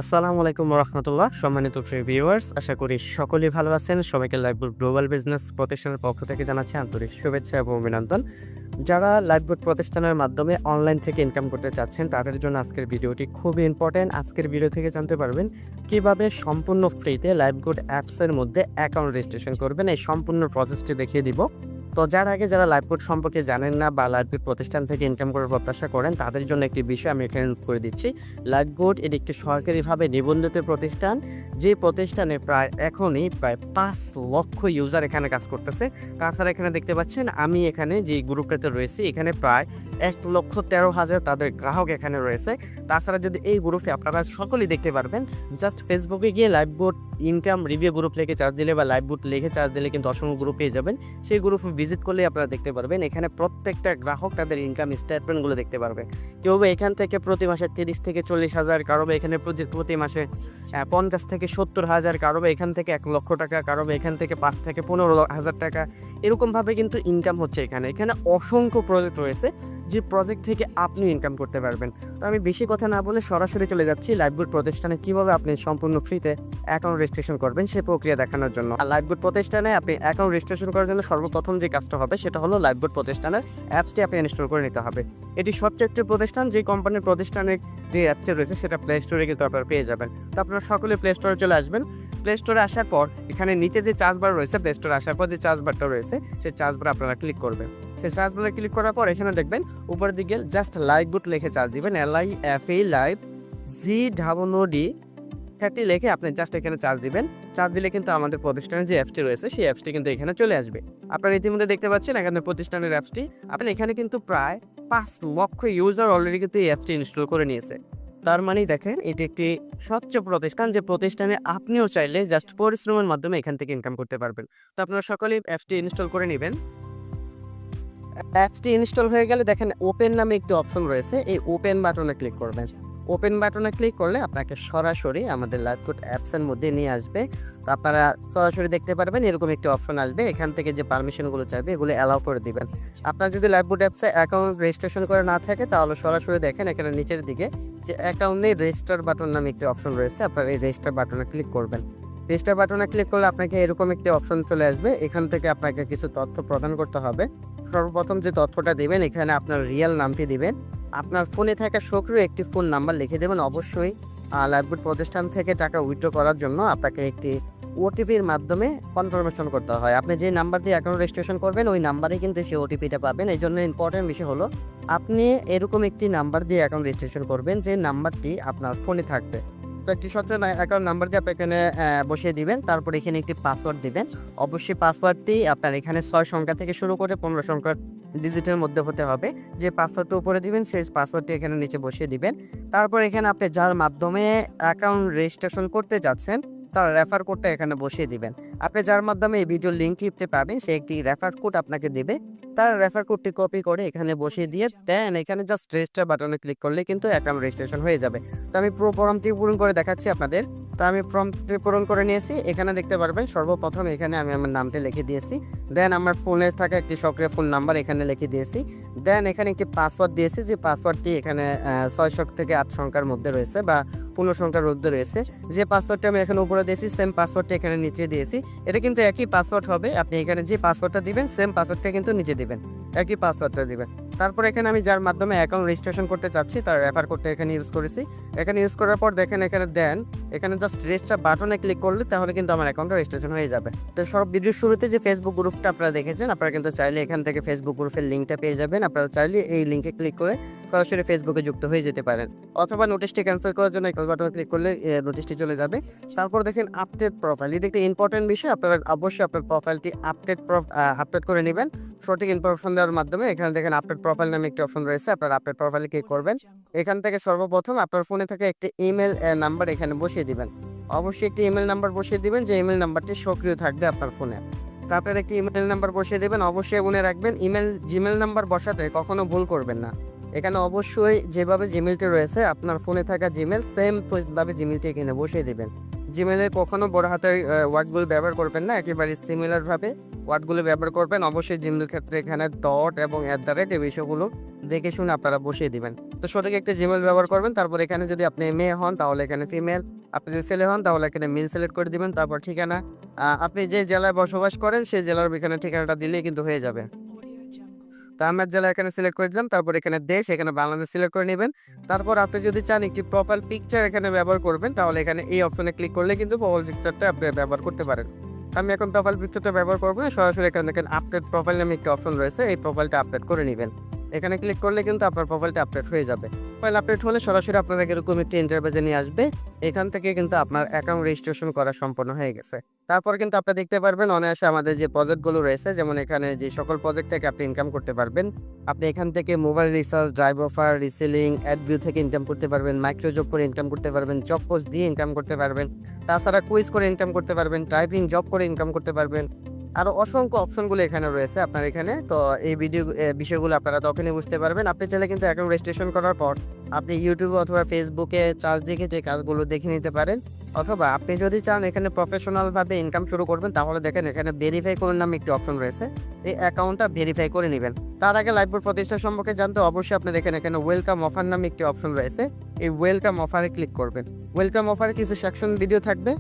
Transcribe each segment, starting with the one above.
আসসালামু আলাইকুম রাহমাতুল্লাহ। সম্মানিত ভিউয়ার্স, আশা করি সকলেই ভালো আছেন। সবাইকে লাইভবোট গ্লোবাল বিজনেস প্রতিষ্ঠানের পক্ষ থেকে জানাচ্ছি আন্তরিক শুভেচ্ছা এবং অভিনন্দন। যারা লাইভবোট প্রতিষ্ঠানের মাধ্যমে অনলাইন থেকে ইনকাম করতে চাচ্ছেন তাদের জন্য আজকের ভিডিওটি খুবই ইম্পর্টেন্ট। আজকের ভিডিও থেকে জানতে পারবেন কিভাবে সম্পূর্ণ ফ্রিতে লাইভবোট অ্যাপসের মধ্যে অ্যাকাউন্ট রেজিস্ট্রেশন করবেন। এই সম্পূর্ণ প্রসেসটি দেখিয়ে দিব। তো যারা লাইভবোট সম্পর্কে জানেন না বা লাইভবোট প্রতিষ্ঠান থেকে ইনকাম করার প্রত্যাশা করেন তাদের জন্য একটি বিষয় আমি এখানে নোট করে দিচ্ছি। লাইভবোট এটি একটি সরকারিভাবে নিবন্ধিত প্রতিষ্ঠান, যে প্রতিষ্ঠানে এখনই প্রায় 5 লক্ষ ইউজার এখানে কাজ করতেছে। তাছাড়া এখানে দেখতে পাচ্ছেন আমি এখানে যে গ্রুপটাতে রয়েছি এখানে প্রায় 1,13,000 তাদের গ্রাহক এখানে রয়েছে। তাছাড়া যদি এই গ্রুপে আপনারা সকলেই দেখতে পারবেন, জাস্ট ফেসবুকে গিয়ে লাইভবোট ইনকাম রিভিউ গ্রুপ লিখে চার্জ দিলে বা লাইভবোট লিখে চার্জ দিলে কিন্তু অসংখ্য গ্রুপ পেয়ে যাবেন। সেই গ্রুপ ভিজিট করলে আপনারা দেখতে পারবেন এখানে প্রত্যেকটা গ্রাহক তাদের ইনকাম স্টেটমেন্টগুলো দেখতে পারবে। কেউ এখান থেকে প্রতি মাসে 30 থেকে 40,000, কারো এখানে প্রতি মাসে 50 থেকে 70,000, কারো এখান থেকে 1 লক্ষ টাকা, কারো এখান থেকে 5 থেকে 15,000 টাকা, এরকমভাবে কিন্তু ইনকাম হচ্ছে। এখানে অসংখ্য প্রজেক্ট রয়েছে যে প্রজেক্ট থেকে আপনি ইনকাম করতে পারবেন। তো আমি বেশি কথা না বলে সরাসরি চলে যাচ্ছি লাইভবোট প্রতিষ্ঠানে কিভাবে আপনি সম্পূর্ণ ফ্রিতে অ্যাকাউন্ট রেজিস্ট্রেশন করবেন সেই প্রক্রিয়া দেখানোর জন্য। আর লাইভবোট প্রতিষ্ঠানে আপনি অ্যাকাউন্ট রেজিস্ট্রেশন করার জন্য সর্বপ্রথম যে কাজটা হবে সেটা হলো লাইভবোট প্রতিষ্ঠানের অ্যাপসটি আপনি ইনস্টল করে নিতে হবে। এটি সবচেয়ে একটি প্রতিষ্ঠান, যে কোম্পানির প্রতিষ্ঠানের যে অ্যাপসটি রয়েছে সেটা প্লে স্টোরে কিন্তু আপনারা পেয়ে যাবেন। তো আপনারা সকলে প্লে স্টোরে চলে আসবেন। প্লে স্টোরে আসার পর এখানে নিচে যে চার্জ বার রয়েছে, প্লে স্টোরে আসার পর যে চার্জ বারটা রয়েছে সেই চার্জ বার আপনারা ক্লিক করবেন। সেই চার্জ বারে ক্লিক করার পর এখানে দেখবেন উপরের দিকে জাস্ট লাইভবোট লিখে চার্জ দিবেন। LIFE লাইভ GOOD 30 লিখে আপনি জাস্ট এখানে চার্জ দিবেন। চার্জ দিলে কিন্তু আমাদের প্রতিষ্ঠানের যে অ্যাপসটি রয়েছে সেই অ্যাপসটি কিন্তু এখানে চলে আসবে। আপনারা ইতিমধ্যে দেখতে পাচ্ছেন এখানে প্রতিষ্ঠানের অ্যাপসটি। আপনি এখানে কিন্তু প্রায় 5 লক্ষ ইউজার অলরেডি কিন্তু এই অ্যাপসটি ইনস্টল করে নিয়েছে। তার মানে দেখেন এটি একটি স্বচ্ছ প্রতিষ্ঠান, যে প্রতিষ্ঠানে আপনিও চাইলে জাস্ট পরিশ্রমের মাধ্যমে এখান থেকে ইনকাম করতে পারবেন। তো আপনারা সকলেই অ্যাপসটি ইনস্টল করে নেবেন। অ্যাপসটি ইনস্টল হয়ে গেলে দেখেন ওপেন নামে একটি অপশন রয়েছে, এই ওপেন বাটনে ক্লিক করবেন। ওপেন বাটনে ক্লিক করলে আপনাকে সরাসরি আমাদের লাইভবোট অ্যাপসের মধ্যে নিয়ে আসবে। তো আপনারা সরাসরি দেখতে পারবেন এরকম একটি অপশন আসবে। এখান থেকে যে পারমিশনগুলো চাইবে এগুলো অ্যালাউ করে দিবেন। আপনার যদি লাইভবোট অ্যাপসে অ্যাকাউন্ট রেজিস্ট্রেশন করে না থাকে তাহলে সরাসরি দেখেন এখানে নিচের দিকে যে অ্যাকাউন্টে রেজিস্টার বাটন নামে একটি অপশন রয়েছে, আপনারা এই রেজিস্টার বাটনে ক্লিক করবেন। রেজিস্টার বাটনে ক্লিক করলে আপনাকে এরকম একটি অপশন চলে আসবে। এখান থেকে আপনাকে কিছু তথ্য প্রদান করতে হবে। সর্বপ্রথম যে তথ্যটা দিবেন এখানে আপনার রিয়েল নামটি দিবেন। আপনার ফোনে থাকা সক্রিয় একটি ফোন নাম্বার লিখে দেবেন। অবশ্যই লাইভবোট প্রতিষ্ঠান থেকে টাকা উইথড্র করার জন্য আপনাকে একটি ওটিপির মাধ্যমে কনফার্মেশন করতে হয়। আপনি যে নাম্বার দিয়ে অ্যাকাউন্ট রেজিস্ট্রেশন করবেন ওই নাম্বারে কিন্তু সেই ওটিপিটা পাবেন। এই জন্য ইম্পর্টেন্ট বিষয় হলো আপনি এরকম একটি নাম্বার দিয়ে অ্যাকাউন্ট রেজিস্ট্রেশন করবেন যে নাম্বারটি আপনার ফোনে থাকবে। তো একটি সচেতন অ্যাকাউন্ট নাম্বার দিয়ে আপনি এখানে বসিয়ে দিবেন। তারপর এখানে একটি পাসওয়ার্ড দিবেন। অবশ্যই পাসওয়ার্ডটি আপনার এখানে 6 সংখ্যা থেকে শুরু করে 15 সংখ্যার ডিজিটের মধ্যে হতে হবে। যে পাসওয়ার্ডটা উপরে দিবেন সেই পাসওয়ার্ডটি এখানে নিচে বসিয়ে দিবেন। তারপর এখানে আপনি যার মাধ্যমে অ্যাকাউন্ট রেজিস্ট্রেশন করতে যাচ্ছেন তার রেফার কোডটা এখানে বসিয়ে দিবেন। আপনি যার মাধ্যমে এই ভিডিও লিঙ্ক টিপতে পাবেন সে একটি রেফার কোড আপনাকে দেবে। তার রেফার কোডটি কপি করে এখানে বসিয়ে দিয়ে দেন এখানে জাস্ট রেজিস্টার বাটনে ক্লিক করলে কিন্তু অ্যাকাউন্ট রেজিস্ট্রেশন হয়ে যাবে। তো আমি পুরো ফর্মটি পূরণ করে দেখাচ্ছি আপনাদের। তো আমি ফর্মটি পূরণ করে নিয়েছি। এখানে দেখতে পারবেন সর্বপ্রথম এখানে আমি আমার নামটি লিখে দিয়েছি। দেন আমার ফোনে থাকা একটি সক্রিয় ফোন নাম্বার এখানে লিখে দিয়েছি। দেন এখানে একটি পাসওয়ার্ড দিয়েছি, যে পাসওয়ার্ডটি এখানে 6 থেকে 8 সংখ্যার মধ্যে রয়েছে বা 15 সংখ্যার মধ্যে রয়েছে। যে পাসওয়ার্ডটি আমি এখানে উপরে দিয়েছি সেম পাসওয়ার্ডটি এখানে নিচে দিয়েছি। এটা কিন্তু একই পাসওয়ার্ড হবে। আপনি এখানে যে পাসওয়ার্ডটা দিবেন সেম পাসওয়ার্ডটা কিন্তু নিচে দিবেন, একই পাসওয়ার্ডটা দিবেন। তারপর এখানে আমি যার মাধ্যমে অ্যাকাউন্ট রেজিস্ট্রেশন করতে চাচ্ছি তার রেফার কোডটা এখানে ইউজ করেছি। এখানে ইউজ করার পর দেখেন এখানে জাস্ট রেজিস্টার বাটনে ক্লিক করলে তাহলে কিন্তু আমার অ্যাকাউন্টটা রেজিস্ট্রেশন হয়ে যাবে। তো সব ভিডিওর শুরুতে যে ফেসবুক গ্রুপটা আপনারা দেখেছেন, আপনারা কিন্তু চাইলে এখান থেকে ফেসবুক গ্রুপের লিঙ্কটা পেয়ে যাবেন। আপনারা চাইলে এই লিঙ্কে ক্লিক করে সরাসরি ফেসবুকে যুক্ত হয়ে যেতে পারেন, অথবা নোটিশটি ক্যান্সেল করার জন্য ক্লোজ বাটনে ক্লিক করলে নোটিশটি চলে যাবে। তারপর দেখেন আপডেট প্রোফাইল, এটা একটা ইম্পর্টেন্ট বিষয়। আপনারা অবশ্যই আপনার প্রোফাইলটি আপডেট করে নেবেন সঠিক ইনফরমেশন দেওয়ার মাধ্যমে। এখানে দেখেন আপডেট প্রোফাইল নামে একটি অপশন রয়েছে, আপনার আপডেট প্রোফাইলে ক্লিক করবেন। এখান থেকে সর্বপ্রথম আপনার ফোনে থেকে একটি ইমেল নাম্বার এখানে বসিয়ে দিবেন। অবশ্যই একটি ইমেল নাম্বার বসিয়ে দিবেন যে ইমেল নাম্বারটি সক্রিয় থাকবে আপনার ফোনে। তো আপনার একটি ইমেল নাম্বার বসিয়ে দেবেন। অবশ্যই মনে রাখবেন জিমেল নাম্বার বসাতে কখনো ভুল করবেন না। এখানে অবশ্যই যেভাবে জিমেলটি রয়েছে আপনার ফোনে থাকা জিমেল সেম ভাবে জিমেলটি এখানে বসিয়ে দেবেন। জিমেলে কখনো বড় হাতের ওয়ার্ডগুলো ব্যবহার করবেন না, একেবারে সিমিলার ভাবে ওয়ার্ডগুলো ব্যবহার করবেন। অবশ্যই জিমেল ক্ষেত্রে এখানে ডট এবং @ এই বিষয়গুলো দেখে শুনে আপনারা বসিয়ে দিবেন। তো সঠিক একটা জিমেইল ব্যবহার করবেন। তারপর এখানে যদি আপনি মেয়ে হন তাহলে এখানে ফিমেল, আপনি যদি ছেলে হন তাহলে এখানে মেল সিলেক্ট করে দিবেন। তারপর ঠিকানা আপনি যে জেলায় বসবাস করেন সেই জেলার এখানে ঠিকানাটা দিলেই কিন্তু হয়ে যাবে। তো আমার জেলা এখানে সিলেক্ট করে দিলাম। তারপর এখানে দেশ, এখানে বাংলাদেশ সিলেক্ট করে নিবেন। তারপর আপনি যদি চান একটি প্রোফাইল পিকচার এখানে ব্যবহার করবেন তাহলে এখানে এই অপশনে ক্লিক করলে কিন্তু প্রোফাইল পিকচারটা আপনি ব্যবহার করতে পারেন। আমি এখন প্রোফাইল পিকচারটা ব্যবহার করব না, সরাসরি এখানে দেখেন আপডেট প্রোফাইল নামে একটি অপশন রয়েছে, এই প্রোফাইলটা আপডেট করে নিবেন। এখানে ক্লিক করলে কিন্তু আপনার প্রোফাইলটা আপডেট হয়ে যাবে। প্রোফাইল আপডেট হলে সরাসরি আপনারা এরকম একটি ইন্টারফেসে নিয়ে আসবে। এখান থেকে কিন্তু আপনার অ্যাকাউন্ট রেজিস্ট্রেশন করা সম্পন্ন হয়ে গেছে। তারপর কিন্তু আপনি দেখতে পারবেন অনায়াসে আমাদের যে প্রজেক্টগুলো রয়েছে, যেমন এখানে যে সকল প্রজেক্ট থেকে আপনি ইনকাম করতে পারবেন। আপনি এখান থেকে mobile recharge, drive offer, reselling, add view থেকে ইনকাম করতে পারবেন, মাইক্রো জব করে ইনকাম করতে পারবেন, জব পোস্ট দিয়ে ইনকাম করতে পারবেন, তাছাড়া কুইজ করে ইনকাম করতে পারবেন, টাইপিং জব করে ইনকাম করতে পারবেন। আরও অসংখ্য অপশনগুলো এখানে রয়েছে আপনার এখানে। তো এই বিষয়গুলো আপনারা তখনই বুঝতে পারবেন। আপনি চাইলে কিন্তু অ্যাকাউন্ট রেজিস্ট্রেশন করার পর আপনি ইউটিউবে অথবা ফেসবুকে চার্জ দিয়ে যে কাজগুলো দেখে নিতে পারেন। অথবা আপনি যদি চান এখানে প্রফেশনালভাবে ইনকাম শুরু করবেন তাহলে দেখেন এখানে ভেরিফাই করার নামে একটি অপশন রয়েছে, এই অ্যাকাউন্টটা ভেরিফাই করে নেবেন। তার আগে লাইভবোর্ড প্রতিষ্ঠা সম্পর্কে জানতে অবশ্যই আপনি দেখেন এখানে ওয়েলকাম অফার নামে একটি অপশন রয়েছে, এই ওয়েলকাম অফারে ক্লিক করবেন। ওয়েলকাম অফারে কিছু সেকশন ভিডিও থাকবে,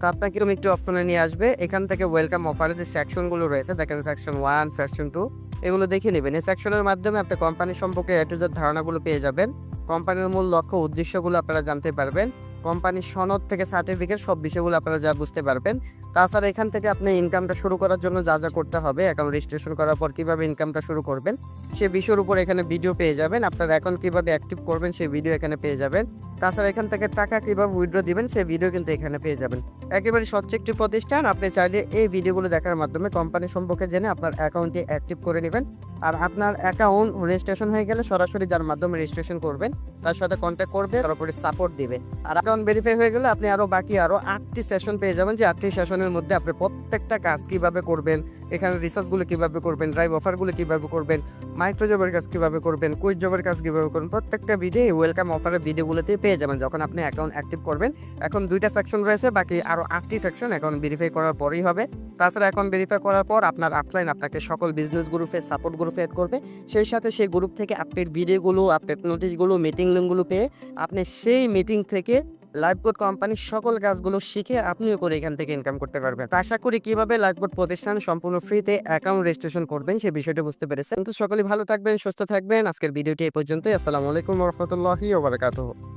তো আপনাকে এরকম একটি অপশনে নিয়ে আসবে। এখান থেকে ওয়েলকাম অফারে যে সেকশনগুলো রয়েছে দেখেন, সেকশন 1, সেকশন 2 এগুলো দেখে নেবেন। এই সেকশনের মাধ্যমে আপনি কোম্পানি সম্পর্কে এ টু জেড ধারণাগুলো পেয়ে যাবেন। কোম্পানির মূল লক্ষ্য উদ্দেশ্যগুলো আপনারা জানতে পারবেন। কোম্পানির সনদ থেকে সার্টিফিকেট সব বিষয়গুলো আপনারা যা বুঝতে পারবেন। তাছাড়া এখান থেকে আপনি ইনকামটা শুরু করার জন্য যা যা করতে হবে, অ্যাকাউন্ট রেজিস্ট্রেশন করার পর কীভাবে ইনকামটা শুরু করবেন সে বিষয়ের উপর এখানে ভিডিও পেয়ে যাবেন। আপনার অ্যাকাউন্ট কীভাবে অ্যাক্টিভ করবেন সেই ভিডিও এখানে পেয়ে যাবেন। তাছাড়া এখান থেকে টাকা কীভাবে উইথড্র দিবেন সেই ভিডিও কিন্তু এখানে পেয়ে যাবেন। একেবারে স্বচ্ছ একটি প্রতিষ্ঠান, আপনি চাইলে এই ভিডিওগুলো দেখার মাধ্যমে কোম্পানি সম্পর্কে জেনে আপনার অ্যাকাউন্টটি অ্যাক্টিভ করে নেবেন। আর আপনার অ্যাকাউন্ট রেজিস্ট্রেশন হয়ে গেলে সরাসরি যার মাধ্যমে রেজিস্ট্রেশন করবেন তার সাথে কন্ট্যাক্ট করবে, তার উপরে সাপোর্ট দিবে। আর অ্যাকাউন্ট ভেরিফাই হয়ে গেলে আপনি আরও বাকি 8টি সেশন পেয়ে যাবেন, যে 8টি সেশনের মধ্যে আপনি প্রত্যেকটা কাজ কীভাবে করবেন, এখানে রিসার্চগুলো কীভাবে করবেন, ড্রাইভ অফারগুলো কীভাবে করবেন, মাইক্রো জবের কাজ কীভাবে করবেন, কুইজ জবের কাজ কীভাবে করবেন, প্রত্যেকটা ভিডিও ওয়েলকাম অফারের ভিডিওগুলোতে পেয়ে যাবেন যখন আপনি অ্যাকাউন্ট অ্যাক্টিভ করবেন। এখন 2টা সেকশন রয়েছে, বাকি আরও 8টি সেকশন অ্যাকাউন্ট ভেরিফাই করার পরেই হবে। তাছাড়া অ্যাকাউন্ট ভেরিফাই করার পর আপনার আপলাইন আপনাকে সকল বিজনেস গ্রুপে সাপোর্ট গ্রুপে অ্যাড করবে। সেই সাথে সেই গ্রুপ থেকে আপডেট ভিডিওগুলো, আপডেট নোটিশগুলো, মিটিং লিঙ্কগুলো পেয়ে আপনি সেই মিটিং থেকে লাইভবোর্ড কোম্পানির সকল কাজগুলো শিখে আপনিও করে এখান থেকে ইনকাম করতে পারবেন। তো আশা করি কিভাবে লাইভবোর্ড প্রতিষ্ঠান সম্পূর্ণ ফ্রিতে অ্যাকাউন্ট রেজিস্ট্রেশন করবেন সেই বিষয়টা বুঝতে পেরেছেন। তো সকলেই ভালো থাকবেন, সুস্থ থাকবেন। আজকের ভিডিওটি এই পর্যন্তই। আসসালামু আলাইকুম ওয়া রাহমাতুল্লাহি ওয়া বারাকাতুহু।